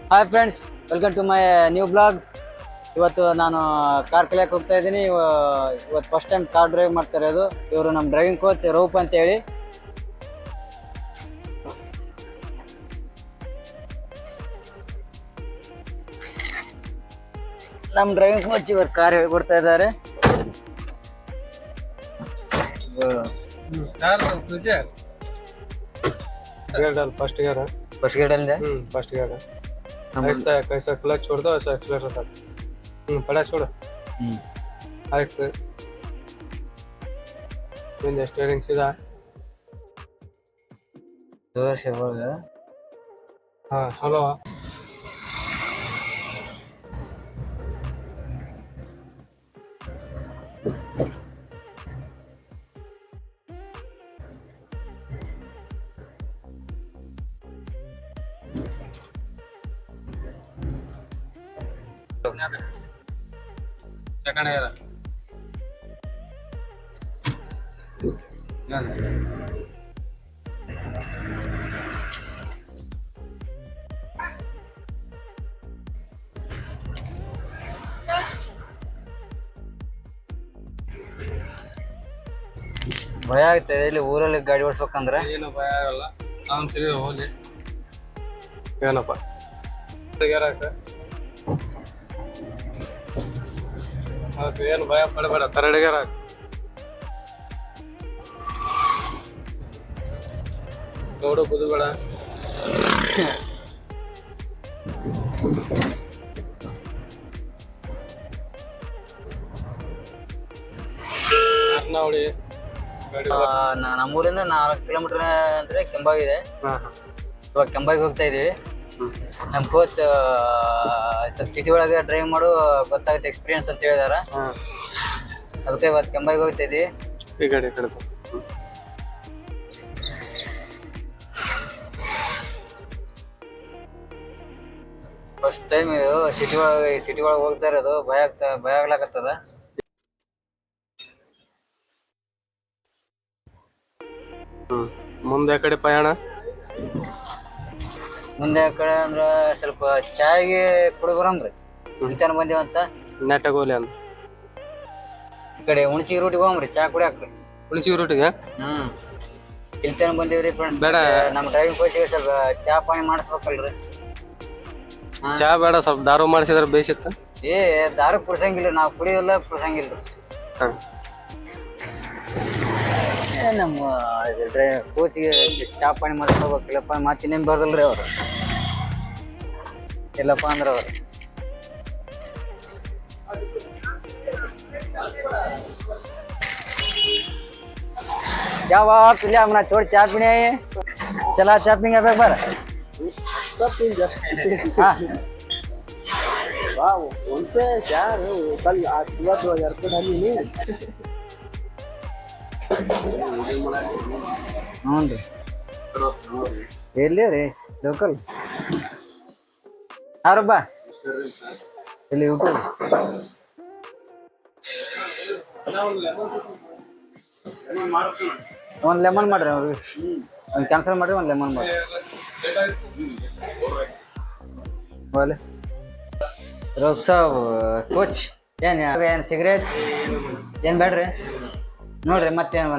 Hi friends, welcome to my new blog. ಇವತ್ತು ನಾನು car ಕಲಿಯಕ್ಕೆ ಹೋಗ್ತಾ ಇದ್ದೀನಿ. ಇವತ್ತು ಫಸ್ಟ್ ಟೈಮ್ ಕಾರ್ ಡ್ರೈವ್ ಮಾಡ್ತಾ ಇರೋದು. ಇವರು ನಮ್ಮ ಡ್ರೈವಿಂಗ್ ಕೋಚ್ ರೂಪ್ ಅಂತ ಹೇಳಿ. ನಮ್ಮ ಡ್ರೈವಿಂಗ್ ಕೋಚ್ ಇವತ್ತು ಕಾರ್ ಹೇಳ್ಕೊಡ್ತಾ ಇದ್ದಾರೆ. फर्स्ट गियर है। फर्स्ट गियर डाल दे। फर्स्ट गियर है। ऐसा कैसा क्लच छोड़ दो, ऐसा एक्सीलरेटर तक। पड़ा छोड़। ऐसे फिर स्टीयरिंग सीधा। जोर से बोल। हाँ चलो। सेकंड गियर ಭಯ ಆಗ್ತದೆ ಇಲ್ಲಿ ಊರಲ್ಲಿ ಗಾಡಿ ಓಡಿಸ್ಬೇಕಂದ್ರೆ. ಏನು ಭಯ ಆಗಲ್ಲ, ನಾನು ಸರಿ ಹೋಗ್ಲಿ. ಏನಪ್ಪ ಗಿಯರ್ ಹಾಕ, ಏನು ಭಯ ಪಡಬೇಡ, ಥರ್ಡ್ ಗಿಯರ್ ಹಾಕ. ನೋಡು ಕುದುಬೇಡ. ನೋಡಿ ನಮ್ಮೂರಿಂದ 4 ಕಿಲೋಮೀಟರ್ ಅಂದ್ರೆ ಕೆಂಬಾವಿ ಇದೆ. ಇವಾಗ ಕೆಂಬಾವಿಗೆ ಹೋಗ್ತಾ ಇದೀವಿ. ನಮ್ಮ ಕೋಚ್ ಸ್ವಲ್ಪ ಸಿಟಿ ಒಳಗೆ ಡ್ರೈವ್ ಮಾಡು ಗೊತ್ತಾಗುತ್ತೆ ಎಕ್ಸ್ಪೀರಿಯನ್ಸ್ ಅಂತ ಹೇಳಿದಾರ. ಅದಕ್ಕೆ ಇವತ್ತು ಕೆಂಬಾವಿಗೆ ಹೋಗ್ತಾ ಇದೀವಿ. ಈ ಗಾಡಿ ಕಡೆ ಫಸ್ಟ್ ಟೈಮ್ ಇದು ಸಿಟಿ ಒಳಗೆ ಹೋಗ್ತಾ ಇರೋದು. ಭಯ ಆಗ್ಲಾಕತ್ತದ. ಮುಂದೆ ಕಡೆ ಪಯಣ. ಮುಂದೆ ಆ ಕಡೆ ಅಂದ್ರ ಸ್ವಲ್ಪ ಚಾಯ್ಗೆ ಕುಡಿದು ಬರಮ್ರಿ. ಇಲ್ತಾನ ಬಂದೇವಂತ ನೆಟ್ಟಗೋಲಿ ಅಂತ ಈ ಕಡೆ ಹುಣಚಿಗೆ ರೂಟಿಗೆ ಹೋಗ್ರಿ ಚಾ ಕುಡಿಯಾಕ್ರಿ. ಹುಣಸಿಗೆ ರೂಟಿಗೆ ಇಲ್ತಾನ ಬಂದೇವ್ರಿ ಫ್ರೆಂಡ್ಸ್. ಬೇಡ, ನಮ್ಮ ಡ್ರೈವಿಂಗ್ ಕೋಚಿಗೆ ಸ್ವಲ್ಪ ಚಾ ಪಾನಿ ಮಾಡಿಸ್ಬೇಕಲ್ರಿ. ಚಾ ಬೇಡ, ಸ್ವಲ್ಪ ದಾರು ಮಾಡಿಸಿದ್ರೆ ಬೇಯಿಸಿತ್ತ. ದಾರು ಕುಡ್ಸಂಗಿಲ್ಲ, ನಾವು ಕುಡಿಯೋಲ್ಲ ಕುಡ್ಸಂಗಿಲ್ರಿ. ನಮ್ಮ ಕೋಚಿಗೆ ಚಾ ಪಾನಿ ಮಾಡಿಸ್ಕೋಬೇಕಿಲ್ಲಪ್ಪ, ಮತ್ತೆ ಇನ್ನೇನು ಬರ್ದಲ್ರಿ ಅವರು. ಇಲ್ಲಪ್ಪ ಅಂದ್ರೆ ಅವರು क्या बात ले अपना छोड़ चा पीने आए। चला चा पीएंगे एक बार। हाँ वाह, उनसे यार कल आज 2000 रुपये डाली नहीं। हूँ ರೀ ಎಲ್ಲಿ ರೀ ಲೋಕಲ್ ಯಾರಬ್ಬ ಇಲ್ಲಿ ಯೂಟ್ಯೂಬ್ ಒಂದು ಲೆಮನ್ ಮಾಡ್ರಿ ಅವ್ರಿಗೆ. ಒಂದು ಕ್ಯಾನ್ಸಲ್ ಮಾಡ್ರಿ, ಒಂದು ಲೆಮನ್ ಮಾಡ್ರಿ. बोले रोब साहब कोच ಏನು ಸಿಗರೇಟ್ ಏನು ಬೇಡ್ರಿ ನೋಡ್ರಿ. ಮತ್ತೇನು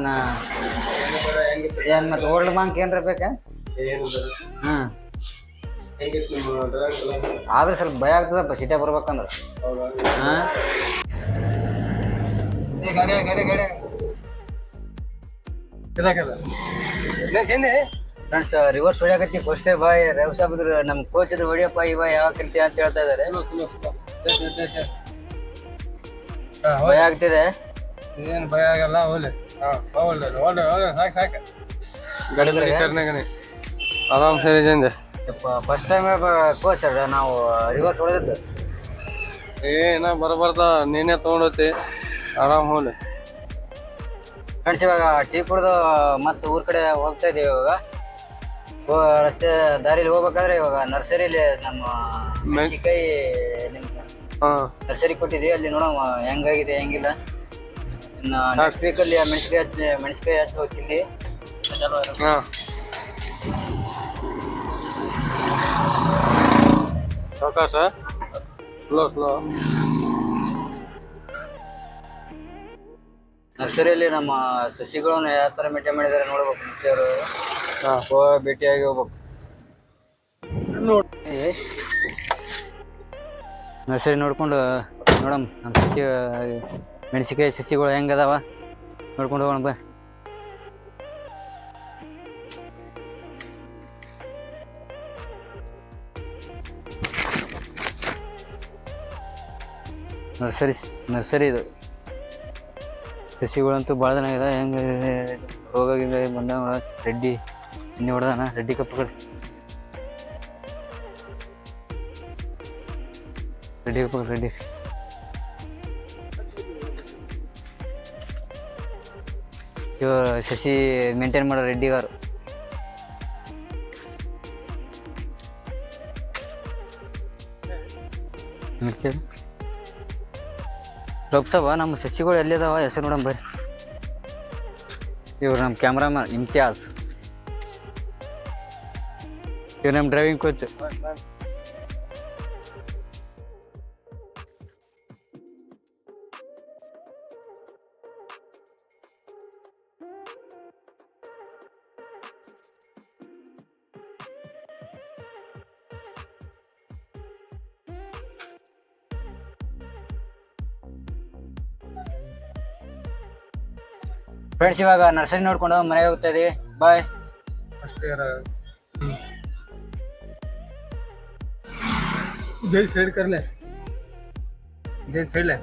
ಏನು ಮತ್ತೆ ಓಲ್ಡ್ ಬಾಂಕ್ ಏನ್ರ ಬೇಕಾ? ಆದ್ರೆ ಸ್ವಲ್ಪ ಭಯ ಆಗ್ತದಪ್ಪ ಸಿಟಿ ಬರ್ಬೇಕಂದ್ರೆ. ಫ್ರೆಂಡ್ಸ್ ರಿವರ್ಸ್ ಹೊಡಿಯಾಕತ್ತಿ ಫಸ್ಟೇ ಬಾಯ್ ರವ್ ಸಾಬ್ ನಮ್ಮ ಕೋಚ್ ಹೊಡಿಯಪ್ಪ ಇವ ಯಾವಾಗ ಕಲ್ತಿ ಅಂತ ಹೇಳ್ತಾ ಇದಾರೆ. ಭಯ ಆಗ್ತಿದೆ. ಏನು ಭಯ ಆಗಲ್ಲ, ಹೋಗ್ಲಿ ಸಾಕು ಆರಾಮ್ ಸರಿ ಜಂದೆ. ಫಸ್ಟ್ ಟೈಮ್ ಕೋಚ್ ನಾವು ರಿವರ್ಸ್ ಹೊಡೆದಿದ್ದು. ಏನ ಬರ್ಬಾರ್ದ, ನೀನೇ ತೊಗೊಂಡೋತಿ ಆರಾಮ್ ಹೋಗ್ಲಿ. ಫ್ರೆಂಡ್ಸ್ ಇವಾಗ ಟೀ ಕುಡ್ದು ಮತ್ತೆ ಊರ್ ಕಡೆ ಹೋಗ್ತಾ ಇದೀವಿ. ಇವಾಗ ರಸ್ತೆ ದಾರಿಲಿ ಹೋಗ್ಬೇಕಾದ್ರೆ ಇವಾಗ ನರ್ಸರಿಲಿ ನಮ್ಮ ಮೆಣಸಿನಕಾಯಿ ನರ್ಸರಿ ಕೊಟ್ಟಿದ್ದೀವಿ. ಅಲ್ಲಿ ನೋಡೋಣ ಹೆಂಗಾಗಿದೆ ಹೆಂಗಿಲ್ಲ. ಇನ್ನು ನೆಕ್ಸ್ಟ್ ವೀಕಲ್ಲಿ ಮೆಣಸಿನಕಾಯಿ ಹಚ್ಚೋ ಚಿಲ್ಲಿ ಸಾವಕಾಶ ಸ್ಲೋ ನರ್ಸರಿಯಲ್ಲಿ ನಮ್ಮ ಸಸಿಗಳನ್ನು ಯಾವ ಥರ ಮೇಂಟೈನ್ ಮಾಡಿದ್ದಾರೆ ನೋಡ್ಬೇಕು ನರ್ಸರಿಯವರು. ಭೇಟಿಯಾಗಿ ಹೋಗ್ಬೇಕು. ನರ್ಸರಿ ನೋಡ್ಕೊಂಡು ನೋಡಮ್ ನಮ್ಮ ಸಸಿ ಮೆಣಸಿಕಾಯಿ ಸಸಿಗಳು ಹೆಂಗದಾವ ನೋಡ್ಕೊಂಡು ಹೋಗೋಣ ಬಾ. ನರ್ಸರಿ ಇದು ಸಸಿಗಳಂತೂ ಭಾಳ ಜನ ಇದೆ. ಹೆಂಗೆ ರೋಗ ಬಂದಾಗ ರೆಡ್ಡಿ ಎಣ್ಣೆ ಹೊಡೆದಾನ. ರೆಡ್ಡಿ ಕಪ್ಪುಗಳು ರೆಡ್ಡಿ ಇವ ಸಸಿ ಮೇಂಟೈನ್ ಮಾಡೋ ರೆಡ್ಡಿಗಾರು. ರೊಪ್ಸವ ನಮ್ಮ ಸಸಿಗಳು ಎಲ್ಲಿದಾವ ಹೆಸರು ನೋಡಮ್ ಬರ್ರಿ. ಇವ್ರು ನಮ್ಮ ಕ್ಯಾಮ್ರಾಮನ್ ಇಮ್ತಿಯಾಜ್. ಇವ್ರು ನಮ್ಮ ಡ್ರೈವಿಂಗ್ ಕೋಚ್. ಫ್ರೆಂಡ್ಸ್, ಇವಾಗ ನರ್ಸರಿ ನೋಡ್ಕೊಂಡು ಮನೆಗೆ ಹೋಗ್ತಾ ಇದೀವಿ. ಬಾಯ್. ಅಷ್ಟೇ. जय सेड कर ले जय सेड ले